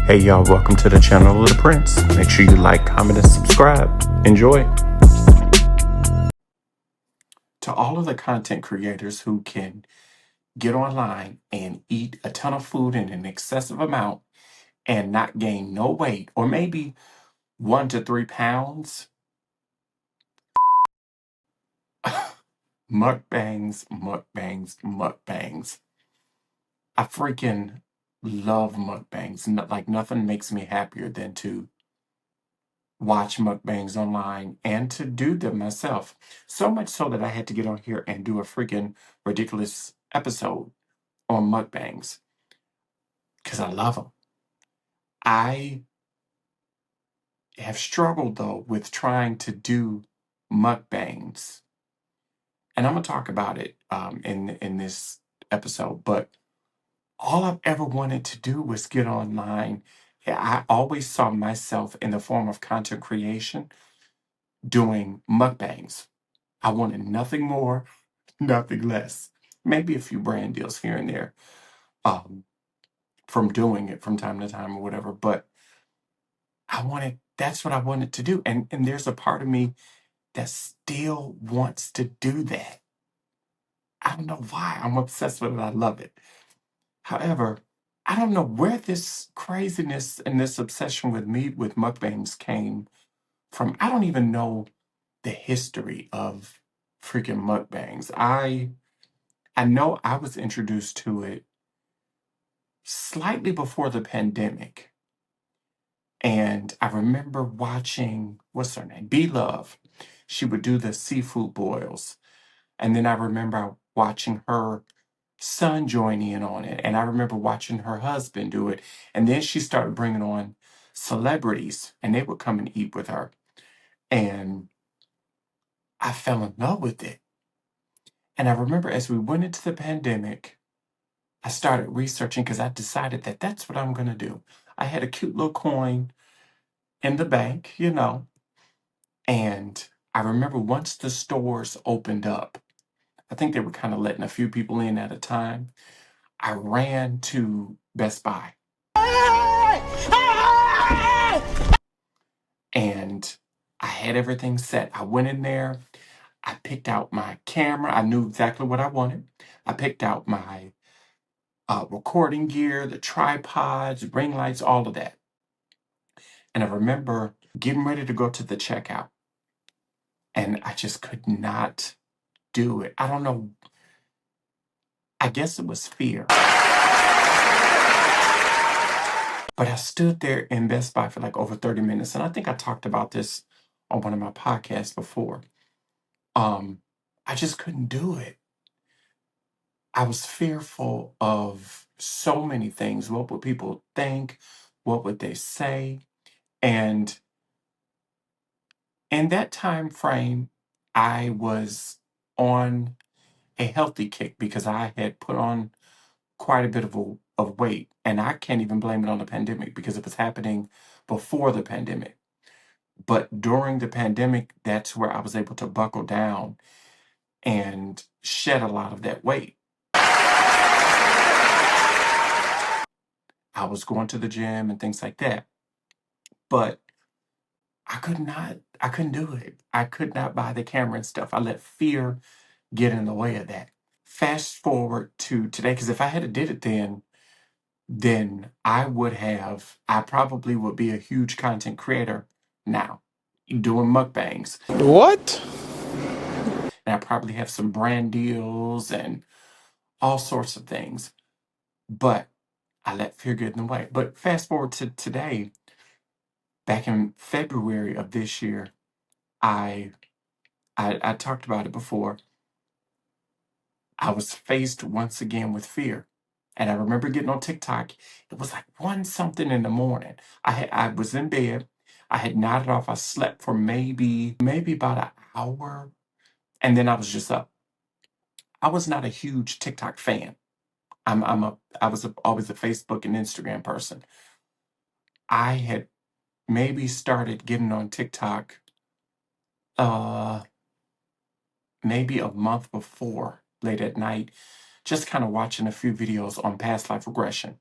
Hey y'all, welcome to the channel of the Prince. Make sure you like, comment, and subscribe. Enjoy. To all of the content creators who can get online and eat a ton of food in an excessive amount and not gain no weight, or maybe 1 to 3 pounds, mukbangs, mukbangs, mukbangs. I freaking love mukbangs. Like nothing makes me happier than to watch mukbangs online and to do them myself. So much so that I had to get on here and do a freaking ridiculous episode on mukbangs because I love them. I have struggled though with trying to do mukbangs, and I'm gonna talk about it in this episode. But all I've ever wanted to do was get online. Yeah, I always saw myself in the form of content creation doing mukbangs. I wanted nothing more, nothing less. Maybe a few brand deals here and there um, from doing it from time to time or whatever. But that's what I wanted to do. And there's a part of me that still wants to do that. I don't know why. I'm obsessed with it. I love it. However, I don't know where this craziness and this obsession with me with mukbangs came from. I don't even know the history of freaking mukbangs. I know I was introduced to it slightly before the pandemic. And I remember watching, what's her name? B Love. She would do the seafood boils. And then I remember watching her son join in on it. And I remember watching her husband do it. And then she started bringing on celebrities and they would come and eat with her. And I fell in love with it. And I remember as we went into the pandemic, I started researching because I decided that that's what I'm going to do. I had a cute little coin in the bank, and I remember once the stores opened up, I think they were kind of letting a few people in at a time. I ran to Best Buy and I had everything set. I went in there, I picked out my camera, I knew exactly what I wanted. I picked out my recording gear, the tripods, ring lights, all of that. And I remember getting ready to go to the checkout, and I just could not do it. I don't know. I guess it was fear. But I stood there in Best Buy for like over 30 minutes, and I think I talked about this on one of my podcasts before. Um, I just couldn't do it. I was fearful of so many things. What would people think? What would they say? And in that time frame, I was on a healthy kick because I had put on quite a bit of weight, and I can't even blame it on the pandemic because it was happening before the pandemic. But during the pandemic, that's where I was able to buckle down and shed a lot of that weight. I was going to the gym and things like that, but I couldn't do it. I could not buy the camera and stuff. I let fear get in the way of that. Fast forward to today, because if I had did it then I probably would be a huge content creator now, doing mukbangs. What? And I probably have some brand deals and all sorts of things. But I let fear get in the way. But fast forward to today, back in February of this year, I I talked about it before. I was faced once again with fear. And I remember getting on TikTok. It was like 1 something in the morning. I was in bed. I had nodded off. I slept for maybe about an hour, and then I was just up. I was not a huge TikTok fan. Always a Facebook and Instagram person. I had maybe started getting on TikTok uh maybe a month before, late at night, just kind of watching a few videos on past life regression.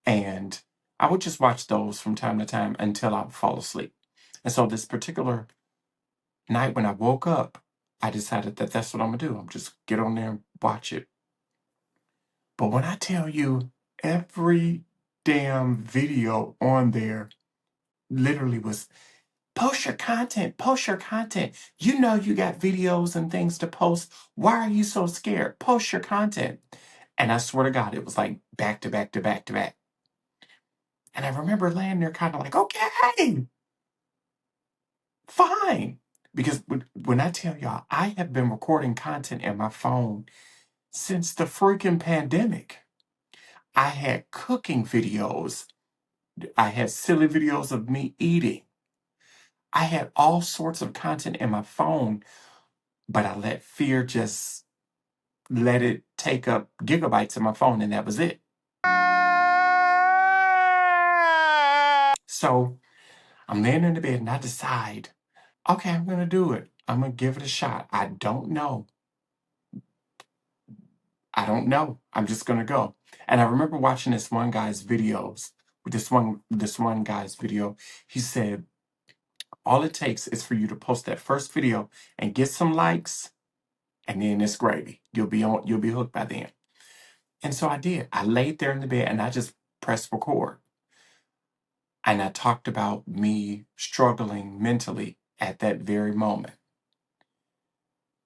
And I would just watch those from time to time until I would fall asleep. And so this particular night when I woke up, I decided that that's what I'm gonna do. I'm just get on there and watch it. But when I tell you every damn video on there literally was post your content, post your content. You know you got videos and things to post. Why are you so scared? Post your content. And I swear to God, it was like back to back to back to back. And I remember laying there kind of like, okay, fine. Because when I tell y'all, I have been recording content in my phone since the freaking pandemic. I had cooking videos. I had silly videos of me eating. I had all sorts of content in my phone, but I let fear just let it take up gigabytes of my phone, and that was it. So I'm laying in the bed and I decide, okay, I'm going to do it. I'm going to give it a shot. I don't know. I don't know. I'm just going to go. And I remember watching this one guy's videos. This one guy's video, he said, all it takes is for you to post that first video and get some likes, and then it's gravy. You'll be hooked by then. And so I did. I laid there in the bed and I just pressed record. And I talked about me struggling mentally at that very moment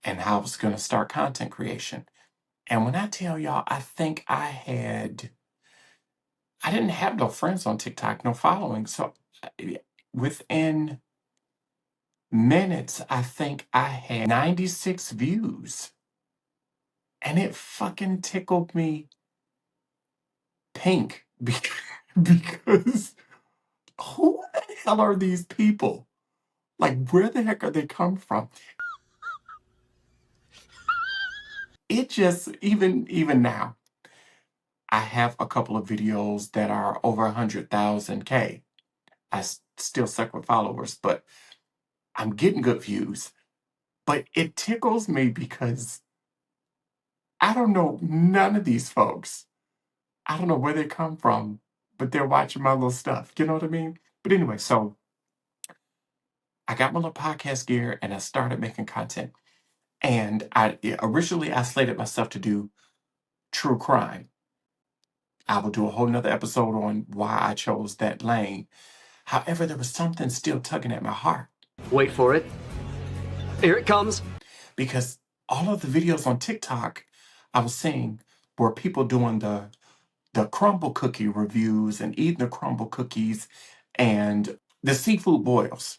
and how I was going to start content creation. And when I tell y'all, I didn't have no friends on TikTok, no following. So within minutes, I think I had 96 views. And it fucking tickled me pink because who the hell are these people? Like, where the heck are they come from? It just, even now, I have a couple of videos that are over 100,000 K. Still suck with followers, but I'm getting good views. But it tickles me because I don't know none of these folks. I don't know where they come from, but they're watching my little stuff. You know what I mean? But anyway, so I got my little podcast gear and I started making content. And originally I slated myself to do true crime. I will do a whole nother episode on why I chose that lane. However, there was something still tugging at my heart. Wait for it. Here it comes. Because all of the videos on TikTok I was seeing were people doing the crumble cookie reviews and eating the crumble cookies and the seafood boils.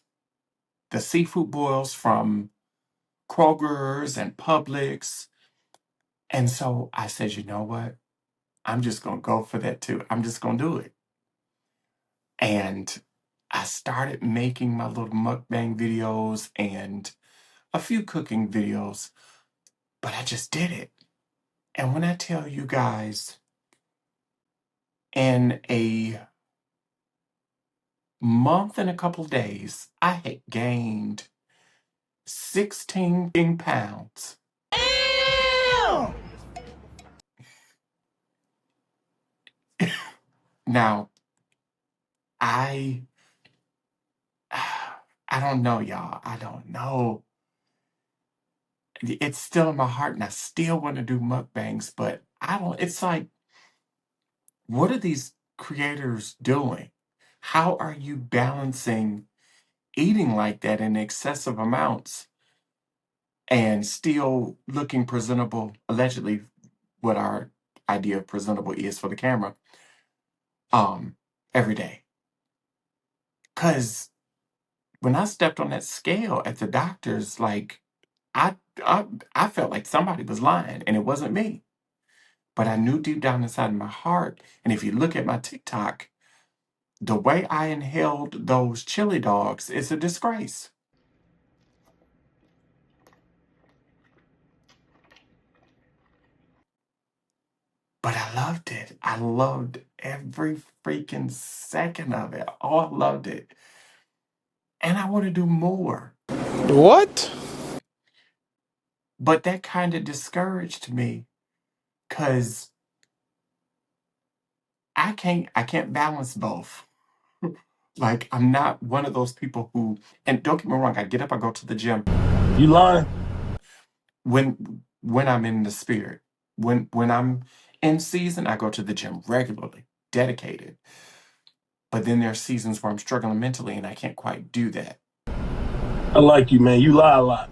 The seafood boils from Kroger's and Publix. And so I said, you know what? I'm just going to go for that too. I'm just going to do it. And I started making my little mukbang videos and a few cooking videos, but I just did it. And when I tell you guys, in a month and a couple of days, I had gained 16 pounds. Ew! Now, I I don't know, y'all. I don't know. It's still in my heart, and I still want to do mukbangs, but I don't. It's like, what are these creators doing? How are you balancing eating like that in excessive amounts and still looking presentable, allegedly, what our idea of presentable is for the camera, um, every day? Because when I stepped on that scale at the doctor's, like, I, I, I felt like somebody was lying, and it wasn't me. But I knew deep down inside my heart, and if you look at my TikTok, the way I inhaled those chili dogs is a disgrace. But I loved it. I loved every freaking second of it. Oh, I loved it. And I want to do more. What? But that kind of discouraged me because I can't balance both. Like, I'm not one of those people who, and don't get me wrong, I get up, I go to the gym You lying? when I'm in the spirit. When I'm in season, I go to the gym regularly, dedicated. But then there are seasons where I'm struggling mentally and I can't quite do that. I like you, man. You lie a lot.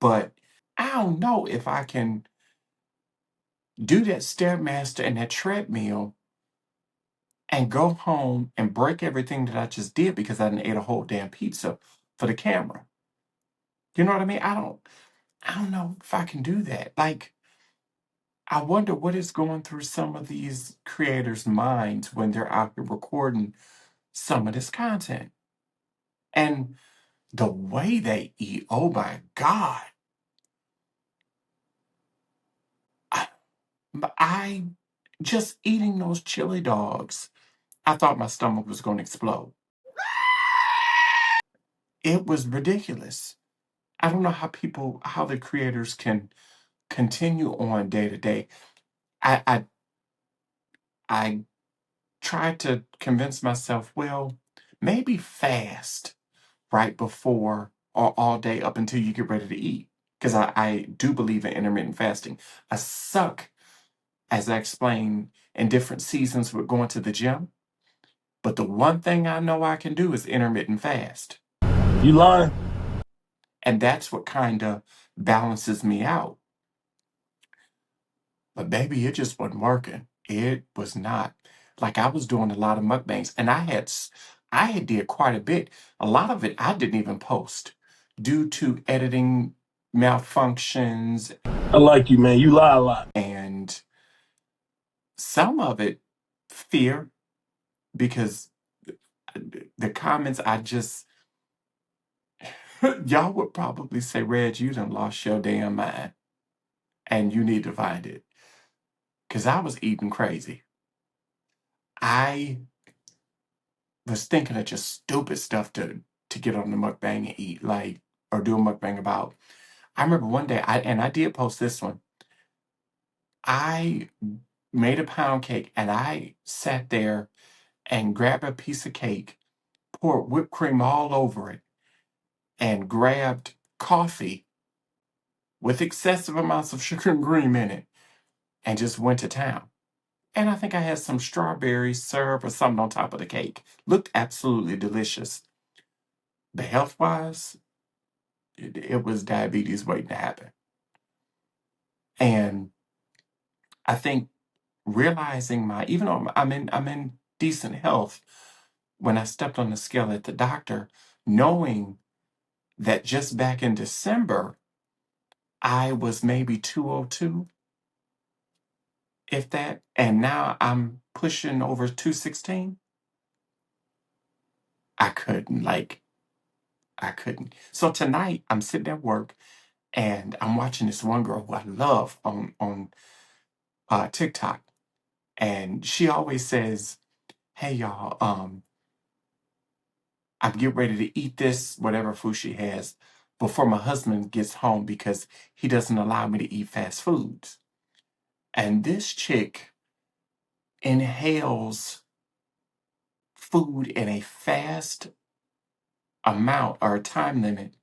But I don't know if I can do that Stairmaster and that treadmill and go home and break everything that I just did because I didn't ate a whole damn pizza for the camera. You know what I mean? I don't know if I can do that. Like, I wonder what is going through some of these creators' minds when they're out here recording some of this content. And the way they eat, oh my God. I, I just eating those chili dogs, I thought my stomach was going to explode. It was ridiculous. I don't know how the creators can continue on day to day. I, I, I tried to convince myself, well, maybe fast right before or all day up until you get ready to eat. Because I do believe in intermittent fasting. I suck, as I explained, in different seasons with going to the gym. But the one thing I know I can do is intermittent fast. You lying? And that's what kind of balances me out. But baby, it just wasn't working. It was not. Like, I was doing a lot of mukbangs and I had did quite a bit. A lot of it I didn't even post due to editing malfunctions, I like you, man. You lie a lot. and some of it fear, because the comments I just y'all would probably say, Reg, you done lost your damn mind and you need to find it. Cause I was eating crazy. I was thinking of just stupid stuff to get on the mukbang and eat, like, or do a mukbang about. I remember one day, I did post this one. I made a pound cake and I sat there and grabbed a piece of cake, poured whipped cream all over it, and grabbed coffee with excessive amounts of sugar and cream in it, and just went to town. And I think I had some strawberry syrup or something on top of the cake. Looked absolutely delicious. But health wise, it was diabetes waiting to happen. And I think realizing even though I'm in decent health, when I stepped on the scale at the doctor, knowing that just back in December, I was maybe 202, if that, and now I'm pushing over 216. I couldn't, like, I couldn't. So tonight I'm sitting at work and I'm watching this one girl who I love on TikTok, and she always says, "Hey y'all, I'm getting ready to eat this whatever food she has before my husband gets home because he doesn't allow me to eat fast foods." And this chick inhales food in a fast amount or a time limit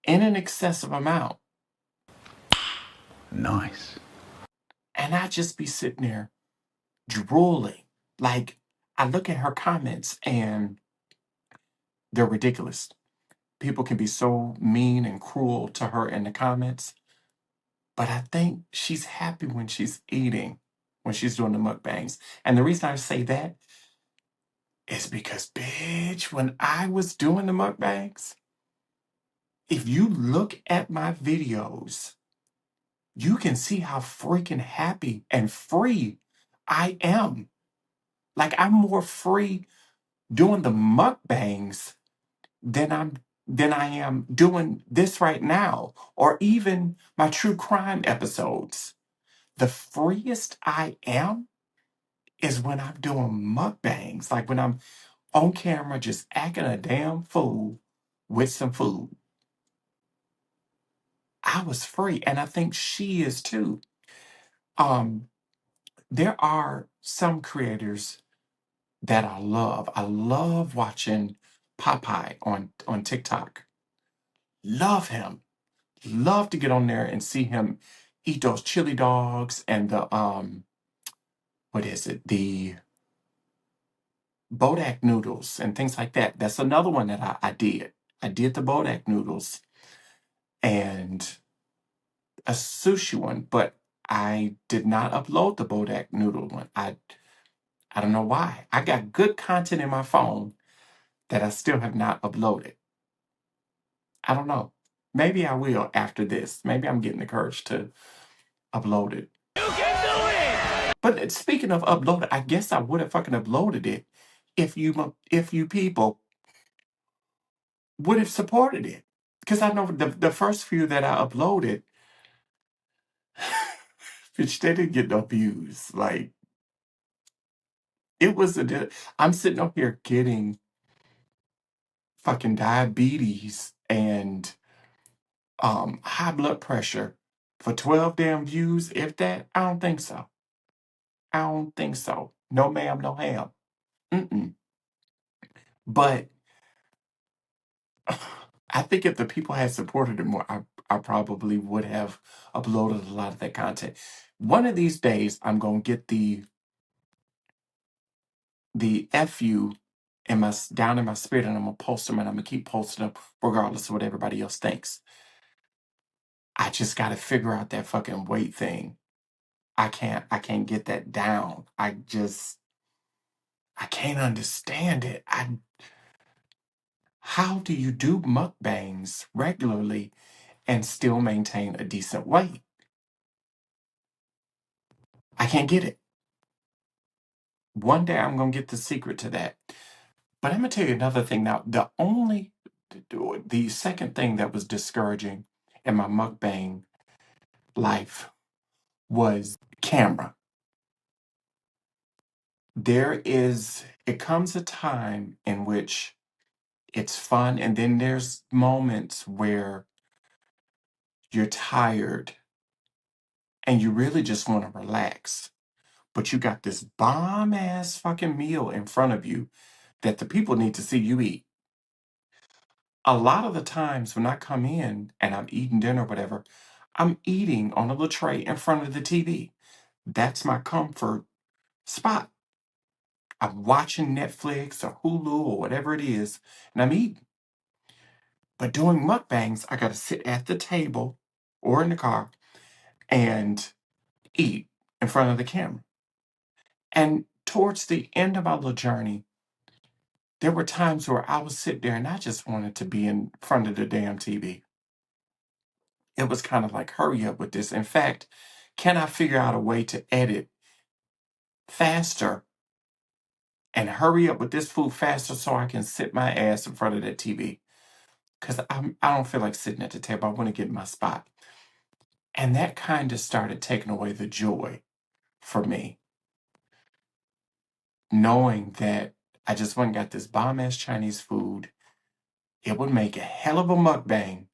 in an excessive amount. Nice. And I just be sitting there drooling. Like, I look at her comments and they're ridiculous. People can be so mean and cruel to her in the comments, but I think she's happy when she's eating, when she's doing the mukbangs. And the reason I say that is because, bitch, when I was doing the mukbangs, if you look at my videos, you can see how freaking happy and free I am. Like, I'm more free doing the mukbangs than I am doing this right now, or even my true crime episodes. The freest I am is when I'm doing mukbangs, like when I'm on camera just acting a damn fool with some food. I was free, and I think she is too. Um, There are some creators that I love. I love watching Popeye on TikTok. Love him. Love to get on there and see him eat those chili dogs and the what is it? The Bodak noodles and things like that. That's another one that I did. I did the Bodak noodles and a sushi one, but I did not upload the Bodak noodle one. I don't know why. I got good content in my phone that I still have not uploaded. I don't know. Maybe I will after this. Maybe I'm getting the courage to upload it. You can do it! But speaking of uploaded, I guess I would have fucking uploaded it if you people would have supported it. Because I know the first few that I uploaded, which they didn't get no views. Like it was I'm sitting up here getting fucking diabetes and high blood pressure for 12 damn views, if that. I don't think so. I don't think so. No ma'am, no ham. Mm-mm. But I think if the people had supported it more, I probably would have uploaded a lot of that content. One of these days, I'm gonna get the FU down in my spirit, and I'm gonna post them, and I'm gonna keep posting them regardless of what everybody else thinks. I just gotta figure out that fucking weight thing. I can't get that down. I can't understand it. How do you do mukbangs regularly and still maintain a decent weight? I can't get it. One day I'm gonna get the secret to that. But I'm gonna tell you another thing now. The second thing that was discouraging in my mukbang life was camera. It comes a time in which it's fun, and then there's moments where you're tired and you really just want to relax. But you got this bomb ass fucking meal in front of you that the people need to see you eat. A lot of the times when I come in and I'm eating dinner or whatever, I'm eating on a little tray in front of the TV. That's my comfort spot. I'm watching Netflix or Hulu or whatever it is, and I'm eating. But doing mukbangs, I got to sit at the table or in the car and eat in front of the camera. And towards the end of my little journey, there were times where I would sit there and I just wanted to be in front of the damn TV. It was kind of like, hurry up with this. In fact, can I figure out a way to edit faster and hurry up with this food faster so I can sit my ass in front of that TV? Because I don't feel like sitting at the table. I want to get in my spot. And that kind of started taking away the joy for me, knowing that I just went and got this bomb ass Chinese food. It would make a hell of a mukbang,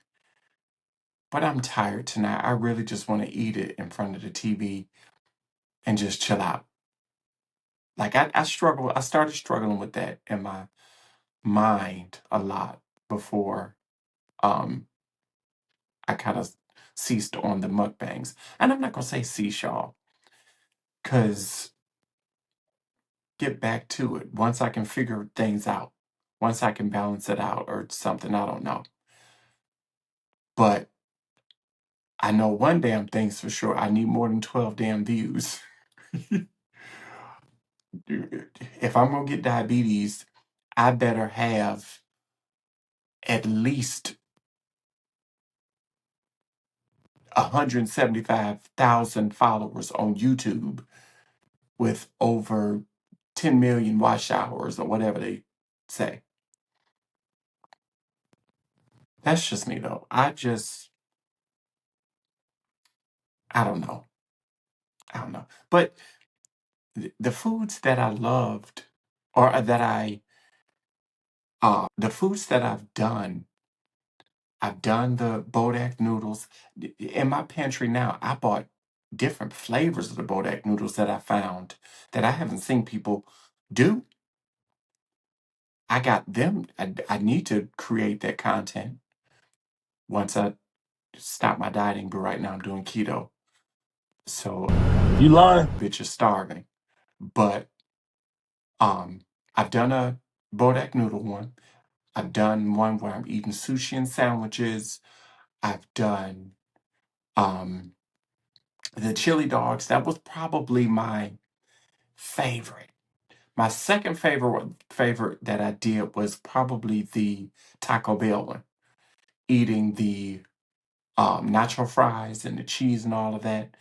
but I'm tired tonight. I really just want to eat it in front of the TV and just chill out. Like I started struggling with that in my mind a lot before um I kind of ceased on the mukbangs. And I'm not gonna say cease, y'all, because get back to it once I can figure things out, once I can balance it out or something, I don't know. But I know one damn thing's for sure. I need more than 12 damn views. If I'm gonna get diabetes, I better have at least 175,000 followers on YouTube with over 10 million watch hours or whatever they say. That's just me though. I don't know. I don't know. But the foods that I loved or the foods that I've done the Bodak noodles in my pantry now. I bought different flavors of the Bodak noodles that I found that I haven't seen people do. I got them. I need to create that content once I stop my dieting, but right now I'm doing keto. So You lying? bitch is starving. But I've done a Bodak noodle one. I've done one where I'm eating sushi and sandwiches. I've done um the chili dogs. That was probably my favorite. My second favorite that I did was probably the Taco Bell one. Eating the nacho fries and the cheese and all of that.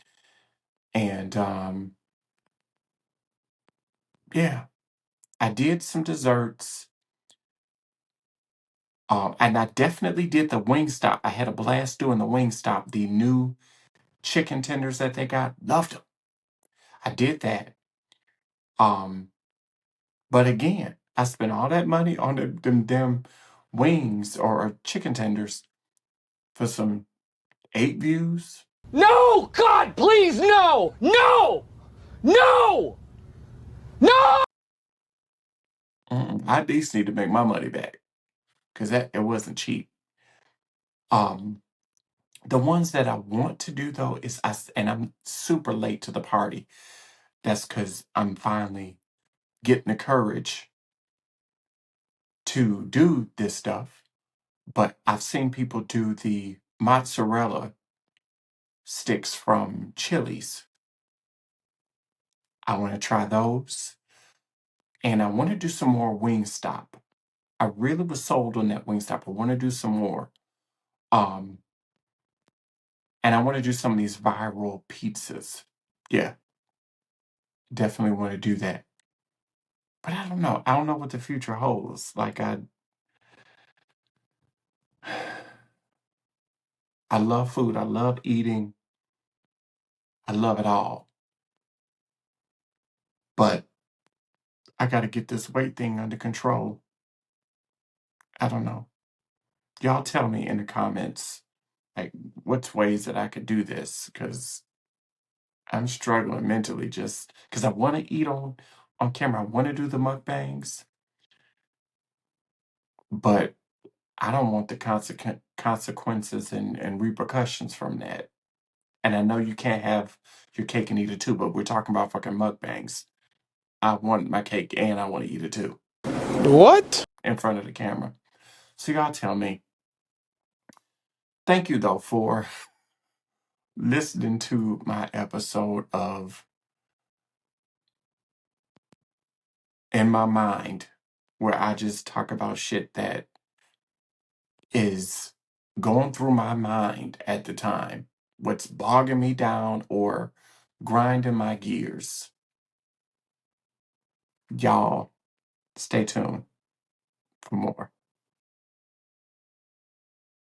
And yeah, I did some desserts. And I definitely did the Wingstop. I had a blast doing the Wingstop, the new chicken tenders that they got. Loved them. I did that. Um, but again, I spent all that money on them damn wings or chicken tenders for some 8 views. No! God, please, no! No! No! No! I at least need to make my money back because that it wasn't cheap. Um, the ones that I want to do though is and I'm super late to the party. That's because I'm finally getting the courage to do this stuff. But I've seen people do the mozzarella sticks from Chili's. I want to try those. And I want to do some more Wingstop. I really was sold on that Wingstop. I want to do some more. Um, and I want to do some of these viral pizzas. Yeah, definitely want to do that. But I don't know. I don't know what the future holds. Like I love food. I love eating. I love it all. But I got to get this weight thing under control. I don't know. Y'all tell me in the comments, like, what's ways that I could do this? Because I'm struggling mentally just because I want to eat on camera. I want to do the mukbangs, but I don't want the consequences and repercussions from that. And I know you can't have your cake and eat it too, but we're talking about fucking mukbangs. I want my cake and I want to eat it too What? in front of the camera. So y'all tell me. Thank you though for listening to my episode of In My Mind, where I just talk about shit that is going through my mind at the time, what's bogging me down or grinding my gears. Y'all stay tuned for more.